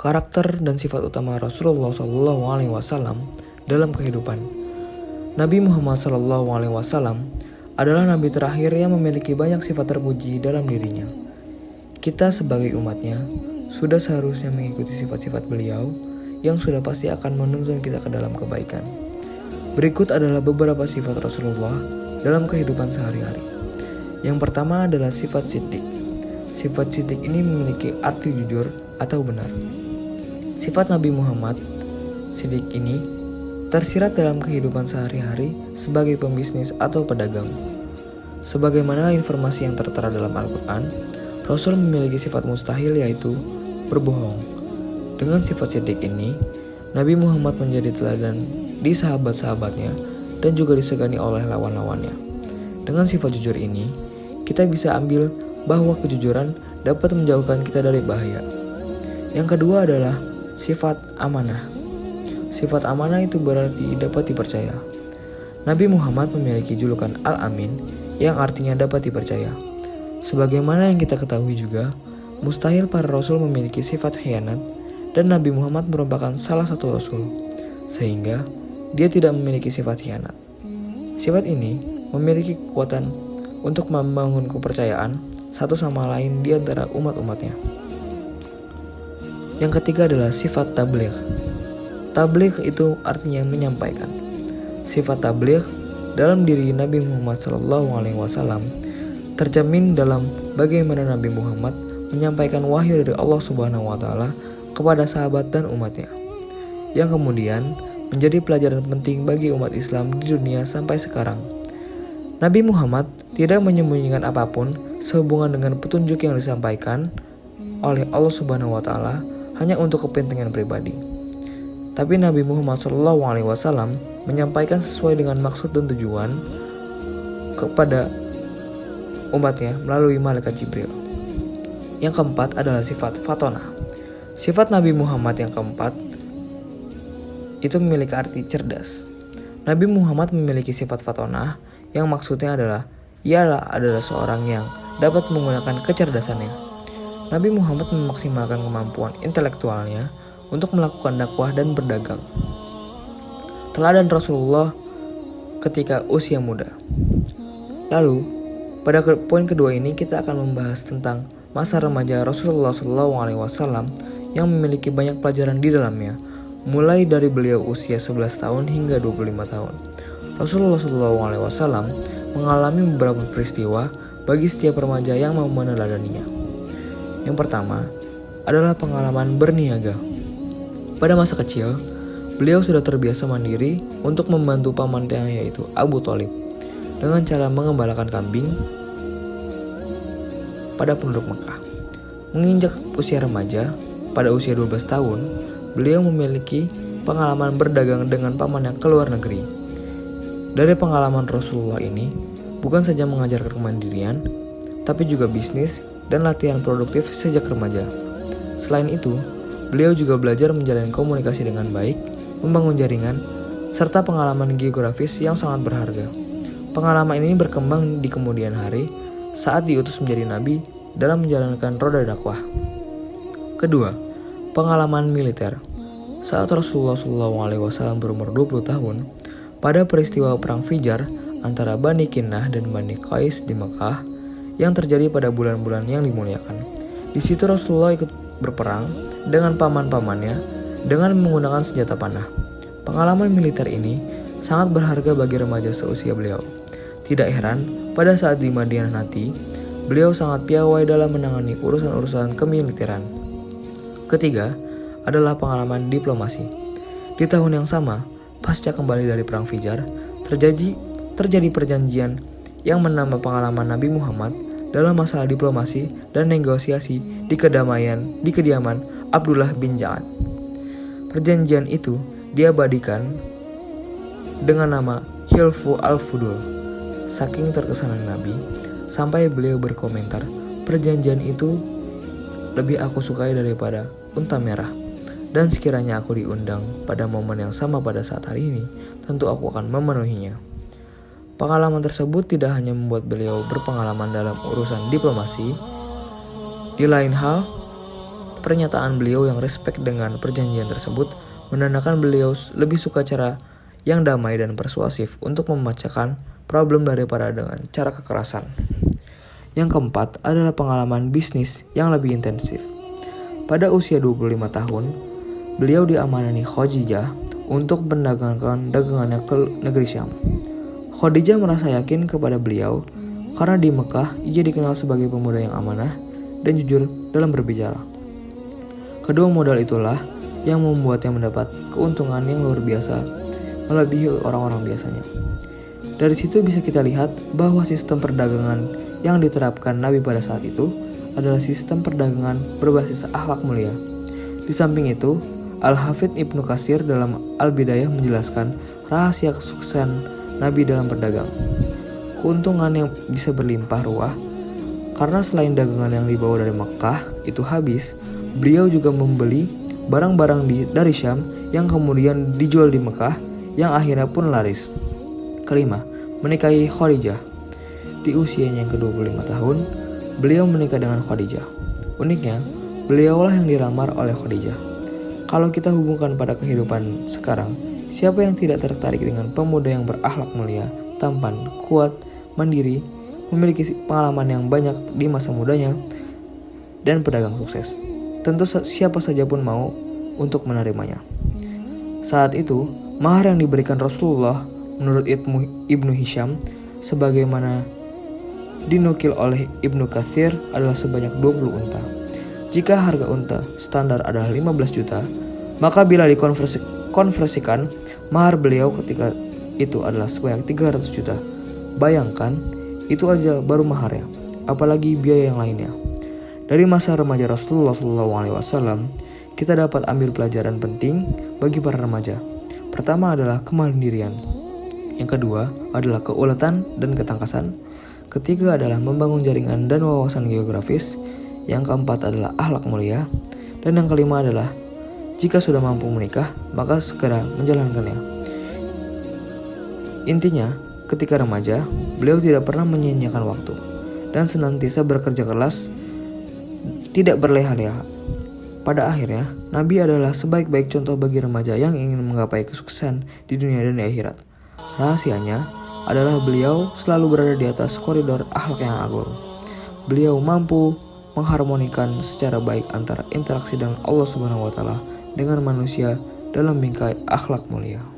karakter dan sifat utama Rasulullah SAW dalam kehidupan. Nabi Muhammad SAW adalah nabi terakhir yang memiliki banyak sifat terpuji dalam dirinya. Kita sebagai umatnya sudah seharusnya mengikuti sifat-sifat beliau yang sudah pasti akan menuntun kita ke dalam kebaikan. Berikut adalah beberapa sifat Rasulullah dalam kehidupan sehari-hari. Yang pertama adalah sifat siddiq. Sifat siddiq ini memiliki arti jujur atau benar. Sifat Nabi Muhammad siddiq ini tersirat dalam kehidupan sehari-hari sebagai pembisnis atau pedagang. Sebagaimana informasi yang tertera dalam Al-Quran, Rasul memiliki sifat mustahil yaitu berbohong. Dengan sifat siddiq ini, Nabi Muhammad menjadi teladan di sahabat-sahabatnya dan juga disegani oleh lawan-lawannya. Dengan sifat jujur ini, kita bisa ambil bahwa kejujuran dapat menjauhkan kita dari bahaya. Yang kedua adalah sifat amanah. Sifat amanah itu berarti dapat dipercaya. Nabi Muhammad memiliki julukan Al-Amin yang artinya dapat dipercaya. Sebagaimana yang kita ketahui juga, mustahil para rasul memiliki sifat khianat dan Nabi Muhammad merupakan salah satu rasul, sehingga dia tidak memiliki sifat khianat. Sifat ini memiliki kekuatan untuk membangun kepercayaan satu sama lain di antara umat-umatnya. Yang ketiga adalah sifat tabligh. Tabligh itu artinya menyampaikan. Sifat tabligh dalam diri Nabi Muhammad SAW tercermin dalam bagaimana Nabi Muhammad menyampaikan wahyu dari Allah Subhanahu wa Ta'ala kepada sahabat dan umatnya, yang kemudian menjadi pelajaran penting bagi umat Islam di dunia sampai sekarang. Nabi Muhammad tidak menyembunyikan apapun sehubungan dengan petunjuk yang disampaikan oleh Allah Subhanahu wa Ta'ala hanya untuk kepentingan pribadi. Tapi Nabi Muhammad SAW menyampaikan sesuai dengan maksud dan tujuan kepada umatnya melalui malaikat Jibril. Yang keempat adalah sifat fatonah. Sifat Nabi Muhammad yang keempat itu memiliki arti cerdas. Nabi Muhammad memiliki sifat fatonah yang maksudnya adalah ialah adalah seorang yang dapat menggunakan kecerdasannya. Nabi Muhammad memaksimalkan kemampuan intelektualnya untuk melakukan dakwah dan berdagang. Teladan Rasulullah ketika usia muda. Lalu, pada poin kedua ini kita akan membahas tentang masa remaja Rasulullah SAW yang memiliki banyak pelajaran di dalamnya, mulai dari beliau usia 11 tahun hingga 25 tahun. Rasulullah SAW mengalami beberapa peristiwa bagi setiap remaja yang mau meneladaninya. Yang pertama adalah pengalaman berniaga. Pada masa kecil, beliau sudah terbiasa mandiri untuk membantu pamannya yaitu Abu Thalib dengan cara mengembalakan kambing pada penduduk Mekah. Menginjak usia remaja, pada usia 12 tahun, beliau memiliki pengalaman berdagang dengan pamannya ke luar negeri. Dari pengalaman Rasulullah ini, bukan saja mengajarkan kemandirian, tapi juga bisnis dan latihan produktif sejak remaja. Selain itu, beliau juga belajar menjalin komunikasi dengan baik, membangun jaringan, serta pengalaman geografis yang sangat berharga. Pengalaman ini berkembang di kemudian hari saat diutus menjadi nabi dalam menjalankan roda dakwah. Kedua, pengalaman militer. Saat Rasulullah SAW berumur 20 tahun, pada peristiwa perang Fijar antara Bani Kinnah dan Bani Qais di Mekah yang terjadi pada bulan-bulan yang dimuliakan. Di situ Rasulullah ikut berperang dengan paman-pamannya dengan menggunakan senjata panah. Pengalaman militer ini sangat berharga bagi remaja seusia beliau. Tidak heran, pada saat di Madinah nanti, beliau sangat piawai dalam menangani urusan-urusan kemiliteran. Ketiga, adalah pengalaman diplomasi. Di tahun yang sama, pasca kembali dari perang Fijar, terjadi perjanjian yang menambah pengalaman Nabi Muhammad dalam masalah diplomasi dan negosiasi di kediaman Abdullah bin Ja'ad. Perjanjian itu diabadikan dengan nama Hilfu al-Fudul. Saking terkesannya Nabi, sampai beliau berkomentar, perjanjian itu lebih aku sukai daripada unta merah. Dan sekiranya aku diundang pada momen yang sama pada saat hari ini, tentu aku akan memenuhinya. Pengalaman tersebut tidak hanya membuat beliau berpengalaman dalam urusan diplomasi. Di lain hal, Pernyataan beliau yang respek dengan perjanjian tersebut menandakan beliau lebih suka cara yang damai dan persuasif untuk memecahkan problem daripada dengan cara kekerasan. Yang keempat adalah pengalaman bisnis yang lebih intensif. Pada usia 25 tahun, beliau diamanani Khadijah untuk mendagangkan dagangannya ke negeri Syam. Khadijah merasa yakin kepada beliau karena di Mekah ia dikenal sebagai pemuda yang amanah dan jujur dalam berbicara. Kedua modal itulah yang membuatnya mendapat keuntungan yang luar biasa melebihi orang-orang biasanya. Dari situ bisa kita lihat bahwa sistem perdagangan yang diterapkan Nabi pada saat itu adalah sistem perdagangan berbasis akhlak mulia. Di samping itu, Al-Hafidz Ibnu Katsir dalam Al-Bidayah menjelaskan rahasia kesuksesan Nabi dalam berdagang. Keuntungan yang bisa berlimpah ruah karena selain dagangan yang dibawa dari Mekah itu habis, beliau juga membeli barang-barang dari Syam yang kemudian dijual di Mekah yang akhirnya pun laris. Kelima, menikahi Khadijah. Di usianya yang ke-25 tahun, beliau menikah dengan Khadijah. Uniknya, beliaulah yang dilamar oleh Khadijah. Kalau kita hubungkan pada kehidupan sekarang, siapa yang tidak tertarik dengan pemuda yang berakhlak mulia, tampan, kuat, mandiri, memiliki pengalaman yang banyak di masa mudanya, dan pedagang sukses? Tentu siapa saja pun mau untuk menerimanya. Saat itu, mahar yang diberikan Rasulullah menurut Ibnu Hisham sebagaimana dinukil oleh Ibnu Katsir adalah sebanyak 20 unta. Jika harga unta standar adalah 15 juta, maka bila dikonversikan, mahar beliau ketika itu adalah sebanyak 300 juta. Bayangkan, itu aja baru maharnya, apalagi biaya yang lainnya. Dari masa remaja Rasulullah SAW, kita dapat ambil pelajaran penting bagi para remaja. Pertama adalah kemandirian. Yang kedua adalah keuletan dan ketangkasan. Ketiga adalah membangun jaringan dan wawasan geografis. Yang keempat adalah akhlak mulia. Dan yang kelima adalah jika sudah mampu menikah, maka segera menjalankannya. Intinya, ketika remaja, beliau tidak pernah menyia-nyiakan waktu dan senantiasa bekerja keras, tidak berleha-leha. Pada akhirnya, Nabi adalah sebaik-baik contoh bagi remaja yang ingin menggapai kesuksesan di dunia dan di akhirat. Rahasianya adalah beliau selalu berada di atas koridor akhlak yang agung. Beliau mampu mengharmonikan secara baik antara interaksi dengan Allah Subhanahu wa taala dengan manusia dalam bingkai akhlak mulia.